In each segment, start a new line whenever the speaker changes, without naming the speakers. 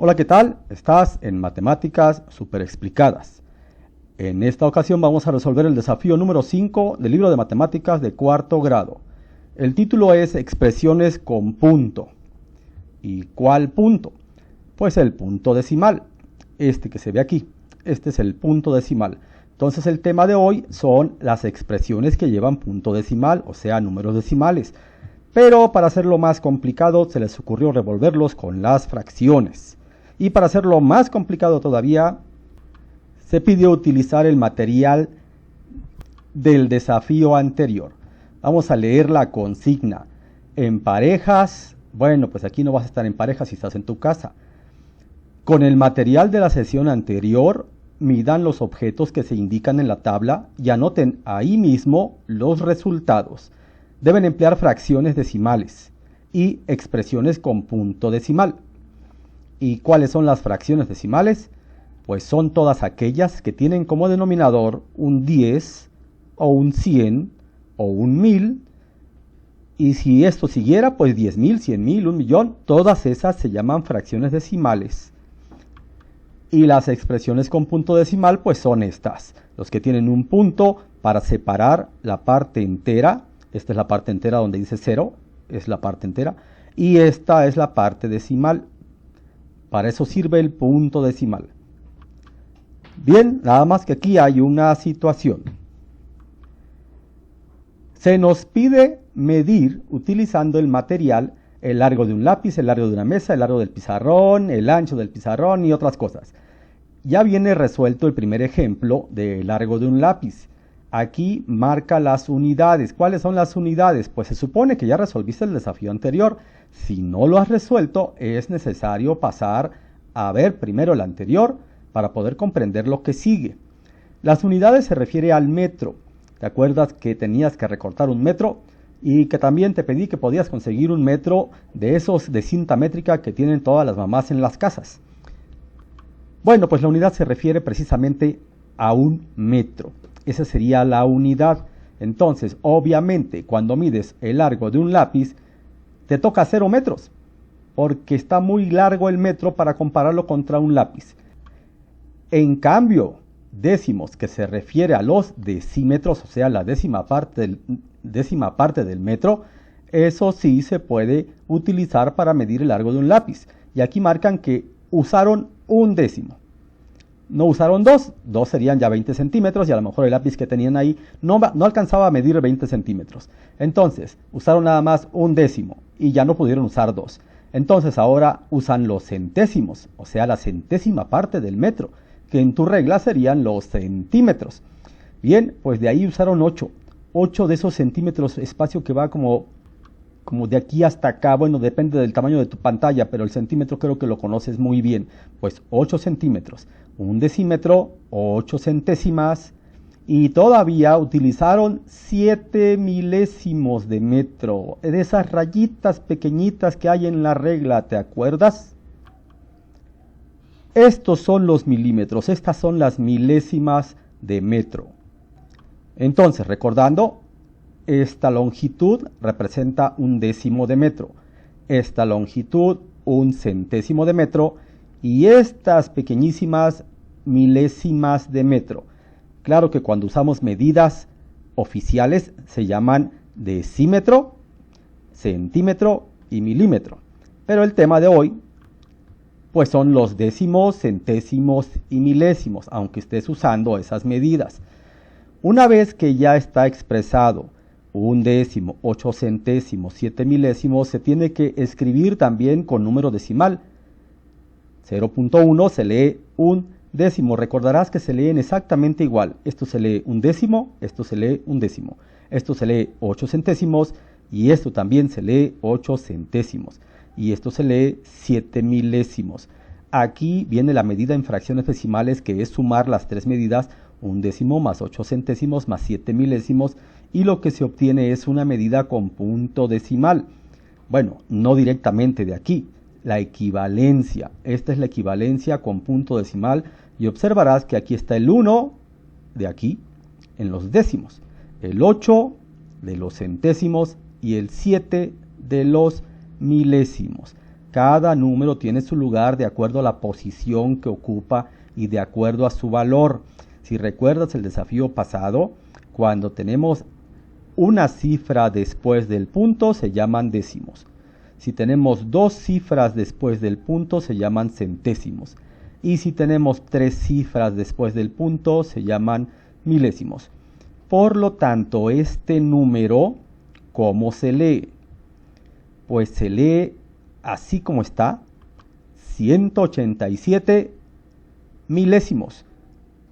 Hola, ¿qué tal? Estás en Matemáticas Super Explicadas. En esta ocasión vamos a resolver el desafío número 5 del libro de matemáticas de cuarto grado. El título es Expresiones con punto. ¿Y cuál punto? Pues el punto decimal, este que se ve aquí. Este es el punto decimal. Entonces el tema de hoy son las expresiones que llevan punto decimal, o sea, números decimales. Pero para hacerlo más complicado se les ocurrió revolverlos con las fracciones. Y para hacerlo más complicado todavía, se pidió utilizar el material del desafío anterior. Vamos a leer la consigna. En parejas, bueno, pues aquí no vas a estar en pareja si estás en tu casa. Con el material de la sesión anterior, midan los objetos que se indican en la tabla y anoten ahí mismo los resultados. Deben emplear fracciones decimales y expresiones con punto decimal. ¿Y cuáles son las fracciones decimales? Pues son todas aquellas que tienen como denominador un 10 o un 100 o un 1000. Y si esto siguiera, pues 10.000, 100.000, 1.000.000, todas esas se llaman fracciones decimales. Y las expresiones con punto decimal pues son estas. Los que tienen un punto para separar la parte entera. Esta es la parte entera donde dice 0, es la parte entera. Y esta es la parte decimal. Para eso sirve el punto decimal. Bien, nada más que aquí hay una situación. Se nos pide medir utilizando el material el largo de un lápiz, el largo de una mesa, el largo del pizarrón, el ancho del pizarrón y otras cosas. Ya viene resuelto el primer ejemplo del largo de un lápiz. Aquí marca las unidades. ¿Cuáles son las unidades? Pues se supone que ya resolviste el desafío anterior. Si no lo has resuelto, es necesario pasar a ver primero el anterior para poder comprender lo que sigue. Las unidades se refiere al metro. ¿Te acuerdas que tenías que recortar un metro? Y que también te pedí que podías conseguir un metro de esos de cinta métrica que tienen todas las mamás en las casas. Bueno, pues la unidad se refiere precisamente a un metro. Esa sería la unidad. Entonces, obviamente, cuando mides el largo de un lápiz, te toca 0 metros, porque está muy largo el metro para compararlo contra un lápiz. En cambio, décimos, que se refiere a los decímetros, o sea, la décima parte del metro, eso sí se puede utilizar para medir el largo de un lápiz. Y aquí marcan que usaron un décimo. No usaron dos serían ya 20 centímetros y a lo mejor el lápiz que tenían ahí no alcanzaba a medir 20 centímetros. Entonces, usaron nada más un décimo y ya no pudieron usar dos. Entonces ahora usan los centésimos, o sea, la centésima parte del metro, que en tu regla serían los centímetros. Bien, pues de ahí usaron 8. 8 de esos centímetros, espacio que va como de aquí hasta acá, bueno, depende del tamaño de tu pantalla, pero el centímetro creo que lo conoces muy bien. Pues 8 centímetros, un decímetro, 8 centésimas, y todavía utilizaron 7 milésimos de metro, de esas rayitas pequeñitas que hay en la regla, ¿te acuerdas? Estos son los milímetros, estas son las milésimas de metro. Entonces, recordando, esta longitud representa un décimo de metro, esta longitud un centésimo de metro y estas pequeñísimas milésimas de metro. Claro que cuando usamos medidas oficiales se llaman decímetro, centímetro y milímetro. Pero el tema de hoy pues son los décimos, centésimos y milésimos, aunque estés usando esas medidas. Una vez que ya está expresado un décimo, 8 centésimos, 7 milésimos, se tiene que escribir también con número decimal. 0.1 se lee un décimo. Recordarás que se leen exactamente igual. Esto se lee un décimo, esto se lee un décimo. Esto se lee 8 centésimos y esto también se lee 8 centésimos. Y esto se lee 7 milésimos. Aquí viene la medida en fracciones decimales, que es sumar las tres medidas, un décimo más 8 centésimos más 7 milésimos, y lo que se obtiene es una medida con punto decimal. Bueno, no directamente de aquí, la equivalencia. Esta es la equivalencia con punto decimal, y observarás que aquí está el 1 de aquí, en los décimos, el 8 de los centésimos y el 7 de los milésimos. Cada número tiene su lugar de acuerdo a la posición que ocupa y de acuerdo a su valor. Si recuerdas el desafío pasado, cuando tenemos una cifra después del punto se llaman décimos. Si tenemos dos cifras después del punto se llaman centésimos. Y si tenemos tres cifras después del punto se llaman milésimos. Por lo tanto, este número, ¿cómo se lee? Pues se lee así como está, 187 milésimos.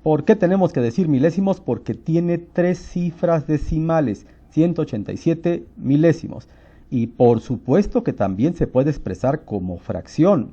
¿Por qué tenemos que decir milésimos? Porque tiene tres cifras decimales, 187 milésimos. Y por supuesto que también se puede expresar como fracción.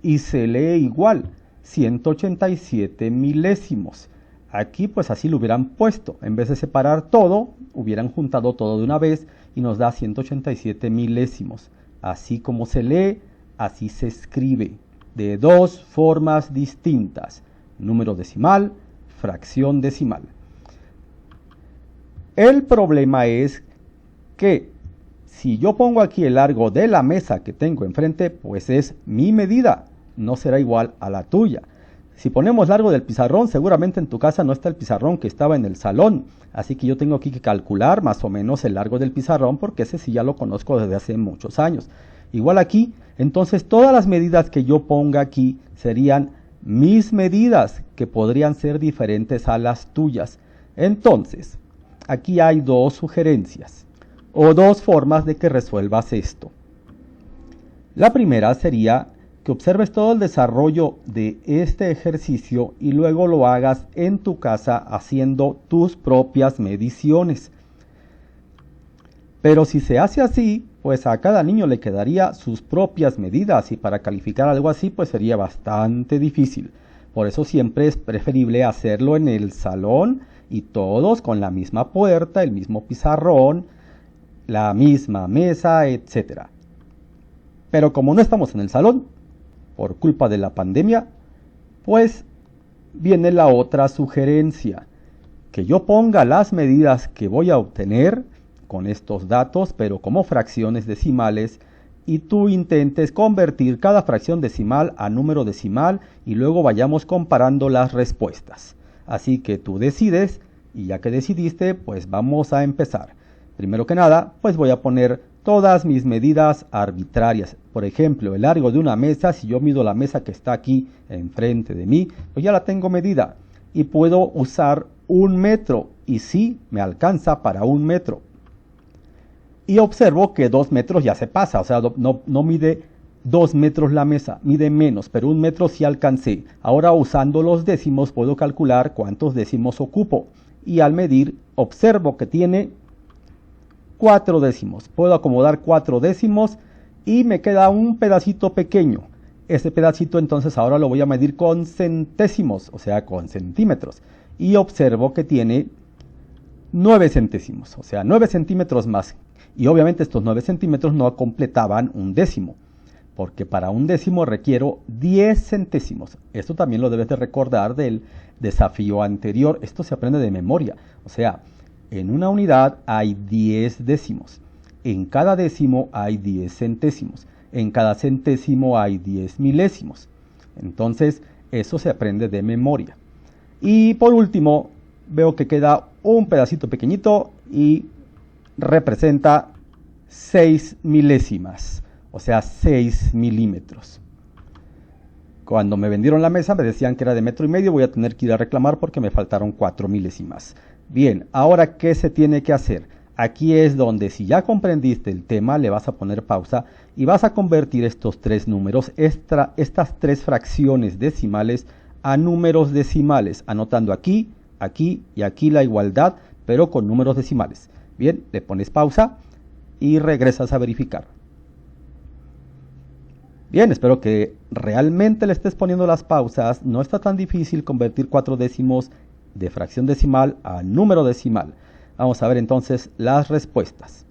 Y se lee igual, 187 milésimos. Aquí pues así lo hubieran puesto. En vez de separar todo, hubieran juntado todo de una vez y nos da 187 milésimos. Así como se lee, así se escribe. De dos formas distintas. Número decimal, fracción decimal. El problema es que si yo pongo aquí el largo de la mesa que tengo enfrente, pues es mi medida, no será igual a la tuya. Si ponemos largo del pizarrón, seguramente en tu casa no está el pizarrón que estaba en el salón, así que yo tengo aquí que calcular más o menos el largo del pizarrón porque ese sí ya lo conozco desde hace muchos años. Igual aquí, entonces todas las medidas que yo ponga aquí serían mis medidas, que podrían ser diferentes a las tuyas. Entonces, aquí hay dos sugerencias o dos formas de que resuelvas esto. La primera sería que observes todo el desarrollo de este ejercicio y luego lo hagas en tu casa haciendo tus propias mediciones. Pero si se hace así, pues a cada niño le quedaría sus propias medidas y para calificar algo así pues sería bastante difícil. Por eso siempre es preferible hacerlo en el salón y todos con la misma puerta, el mismo pizarrón, la misma mesa, etc. Pero como no estamos en el salón, por culpa de la pandemia, pues viene la otra sugerencia, que yo ponga las medidas que voy a obtener con estos datos, pero como fracciones decimales, y tú intentes convertir cada fracción decimal a número decimal y luego vayamos comparando las respuestas. Así que tú decides, y ya que decidiste, pues vamos a empezar. Primero que nada, pues voy a poner todas mis medidas arbitrarias. Por ejemplo, el largo de una mesa, si yo mido la mesa que está aquí enfrente de mí, pues ya la tengo medida. Y puedo usar 1 metro, y sí, me alcanza para 1 metro. Y observo que 2 metros ya se pasa, o sea, no mide 2 metros la mesa, mide menos, pero 1 metro sí alcancé. Ahora usando los décimos puedo calcular cuántos décimos ocupo. Y al medir, observo que tiene 4 décimos. Puedo acomodar 4 décimos y me queda un pedacito pequeño. Ese pedacito entonces ahora lo voy a medir con centésimos, o sea, con centímetros. Y observo que tiene 9 centésimos, o sea, 9 centímetros más. Y obviamente estos 9 centímetros no completaban un décimo, porque para un décimo requiero 10 centésimos. Esto también lo debes de recordar del desafío anterior. Esto se aprende de memoria. O sea, en una unidad hay 10 décimos. En cada décimo hay 10 centésimos. En cada centésimo hay 10 milésimos. Entonces, eso se aprende de memoria. Y por último, veo que queda un pedacito pequeñito y representa 6 milésimas, o sea 6 milímetros. Cuando me vendieron la mesa me decían que era de 1,5 metros, voy a tener que ir a reclamar porque me faltaron 4 milésimas. Bien, ahora ¿qué se tiene que hacer? Aquí es donde si ya comprendiste el tema le vas a poner pausa y vas a convertir estos tres números, estas tres fracciones decimales a números decimales, anotando aquí, aquí y aquí la igualdad, pero con números decimales. Bien, le pones pausa y regresas a verificar. Bien, espero que realmente le estés poniendo las pausas. No está tan difícil convertir 4 décimos de fracción decimal a número decimal. Vamos a ver entonces las respuestas.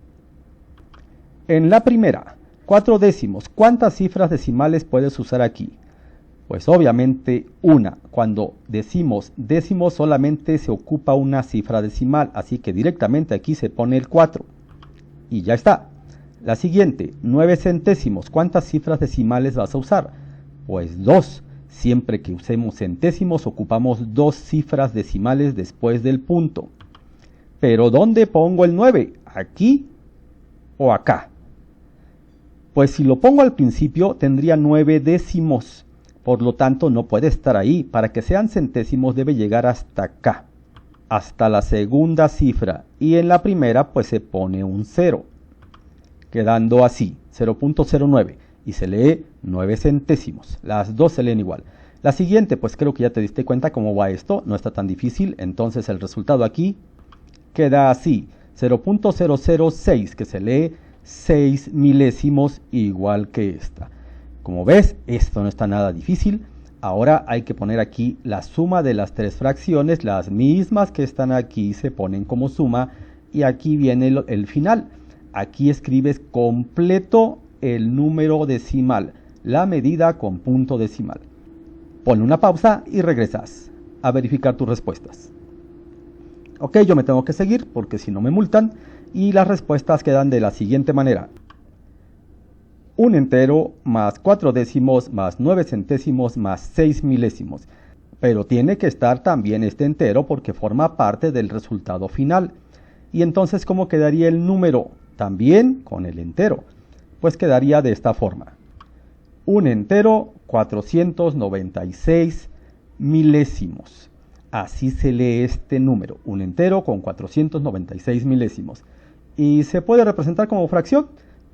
En la primera, 4 décimos. ¿Cuántas cifras decimales puedes usar aquí? Pues obviamente una. Cuando decimos décimo solamente se ocupa una cifra decimal, así que directamente aquí se pone el 4. Y ya está. La siguiente, 9 centésimos. ¿Cuántas cifras decimales vas a usar? Pues 2. Siempre que usemos centésimos ocupamos 2 cifras decimales después del punto. Pero ¿dónde pongo el 9? ¿Aquí o acá? Pues si lo pongo al principio tendría 9 décimos. Por lo tanto no puede estar ahí. Para que sean centésimos debe llegar hasta acá, hasta la segunda cifra. Y en la primera pues se pone un 0. Quedando así, 0.09, y se lee 9 centésimos. Las dos se leen igual. La siguiente, pues creo que ya te diste cuenta cómo va esto, no está tan difícil. Entonces el resultado aquí queda así, 0.006, que se lee 6 milésimos, igual que esta. Como ves, esto no está nada difícil. Ahora hay que poner aquí la suma de las tres fracciones, las mismas que están aquí se ponen como suma, y aquí viene el final. Aquí escribes completo el número decimal, la medida con punto decimal. Ponle una pausa y regresas a verificar tus respuestas. Ok, yo me tengo que seguir porque si no me multan, y las respuestas quedan de la siguiente manera. Un entero más 4 décimos más 9 centésimos más 6 milésimos. Pero tiene que estar también este entero porque forma parte del resultado final. Y entonces, ¿cómo quedaría el número? También con el entero. Pues quedaría de esta forma. Un entero, 496 milésimos. Así se lee este número, un entero con 496 milésimos. ¿Y se puede representar como fracción?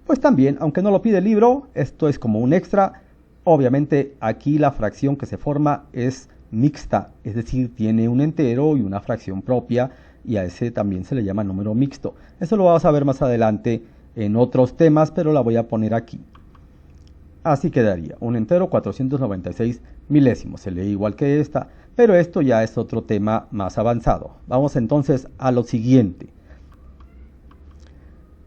Pues también, aunque no lo pide el libro, esto es como un extra. Obviamente aquí la fracción que se forma es mixta, es decir, tiene un entero y una fracción propia, y a ese también se le llama número mixto. Eso lo vamos a ver más adelante en otros temas, pero la voy a poner aquí. Así quedaría, un entero 496 milésimos, se lee igual que esta, pero esto ya es otro tema más avanzado. Vamos entonces a lo siguiente.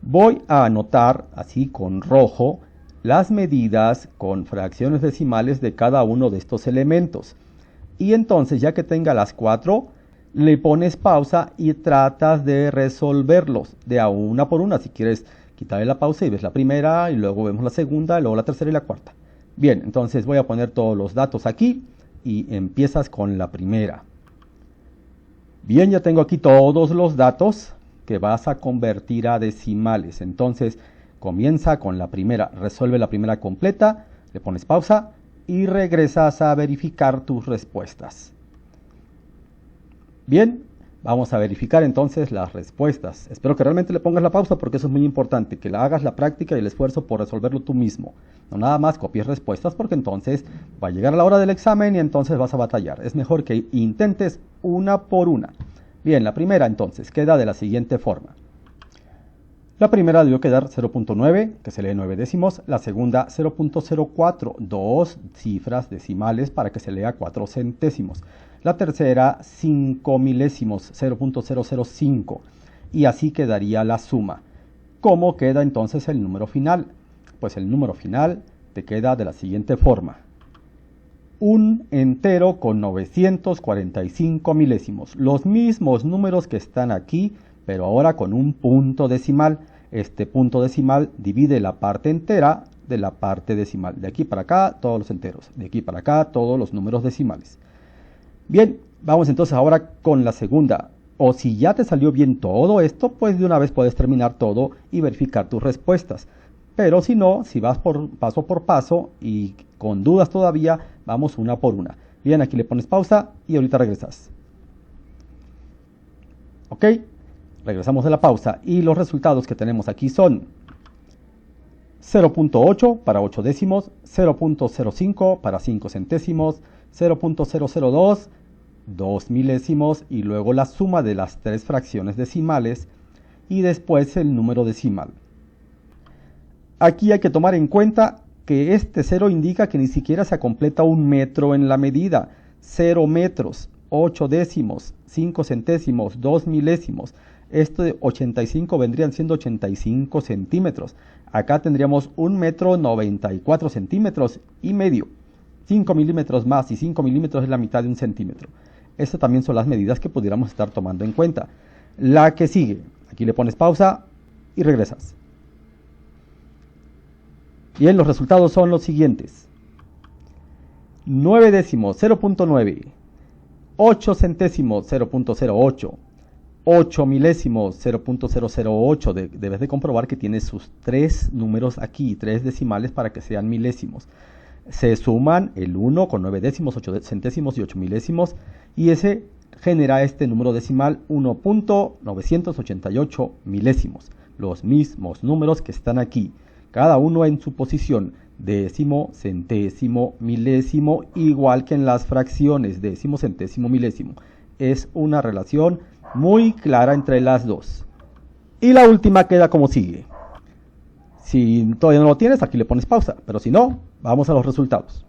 Voy a anotar así con rojo las medidas con fracciones decimales de cada uno de estos elementos. Y entonces, ya que tenga las 4, le pones pausa y tratas de resolverlos de a una por una. Si quieres quitarle la pausa y ves la primera, y luego vemos la segunda, y luego la tercera y la cuarta. Bien, entonces voy a poner todos los datos aquí y empiezas con la primera. Bien, ya tengo aquí todos los datos que vas a convertir a decimales. Entonces comienza con la primera, resuelve la primera completa, le pones pausa y regresas a verificar tus respuestas. Bien, vamos a verificar entonces las respuestas. Espero que realmente le pongas la pausa porque eso es muy importante, que la hagas la práctica y el esfuerzo por resolverlo tú mismo. No nada más copies respuestas porque entonces va a llegar a la hora del examen y entonces vas a batallar. Es mejor que intentes una por una. Bien, la primera entonces queda de la siguiente forma. La primera debió quedar 0.9, que se lee 9 décimos. La segunda 0.04, 2 cifras decimales para que se lea 4 centésimos. La tercera 5 milésimos, 0.005. Y así quedaría la suma. ¿Cómo queda entonces el número final? Pues el número final te queda de la siguiente forma. Un entero con 945 milésimos. Los mismos números que están aquí, pero ahora con un punto decimal. Este punto decimal divide la parte entera de la parte decimal. De aquí para acá, todos los enteros. De aquí para acá, todos los números decimales. Bien, vamos entonces ahora con la segunda. O si ya te salió bien todo esto, pues de una vez puedes terminar todo y verificar tus respuestas. Pero si no, si vas paso por paso y con dudas todavía, vamos una por una. Bien, aquí le pones pausa y ahorita regresas. Ok, regresamos de la pausa y los resultados que tenemos aquí son 0.8 para 8 décimos, 0.05 para 5 centésimos, 0.002, 2 milésimos y luego la suma de las tres fracciones decimales y después el número decimal. Aquí hay que tomar en cuenta que este 0 indica que ni siquiera se completa un metro en la medida. 0 metros, 8 décimos, 5 centésimos, 2 milésimos. Esto de 85 vendrían siendo 85 centímetros. Acá tendríamos 1 metro 94 centímetros y medio. 5 milímetros más y 5 milímetros es la mitad de 1 centímetro. Estas también son las medidas que pudiéramos estar tomando en cuenta. La que sigue, aquí le pones pausa y regresas. Bien, los resultados son los siguientes. 9 décimos 0.9, 8 centésimos 0.08, 8 milésimos 0.008. Debes de comprobar que tiene sus 3 números aquí, 3 decimales para que sean milésimos. Se suman el 1 con 9 décimos, 8 centésimos y 8 milésimos, y ese genera este número decimal 1.988 milésimos. Los mismos números que están aquí, cada uno en su posición, décimo, centésimo, milésimo, igual que en las fracciones, décimo, centésimo, milésimo. Es una relación muy clara entre las dos. Y la última queda como sigue. Si todavía no lo tienes, aquí le pones pausa, pero si no, vamos a los resultados.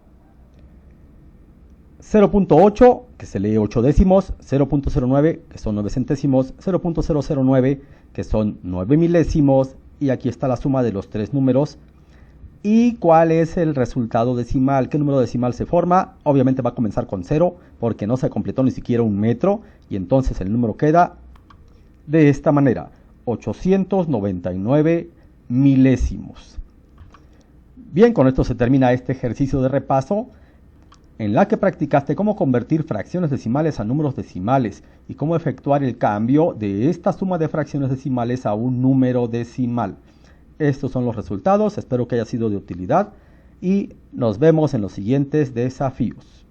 0.8, que se lee 8 décimos, 0.09, que son 9 centésimos, 0.009, que son 9 milésimos, y aquí está la suma de los 3 números. ¿Y cuál es el resultado decimal? ¿Qué número decimal se forma? Obviamente va a comenzar con 0, porque no se completó ni siquiera un metro, y entonces el número queda de esta manera, 899 milésimos. Bien, con esto se termina este ejercicio de repaso, en la que practicaste cómo convertir fracciones decimales a números decimales y cómo efectuar el cambio de esta suma de fracciones decimales a un número decimal. Estos son los resultados, espero que haya sido de utilidad y nos vemos en los siguientes desafíos.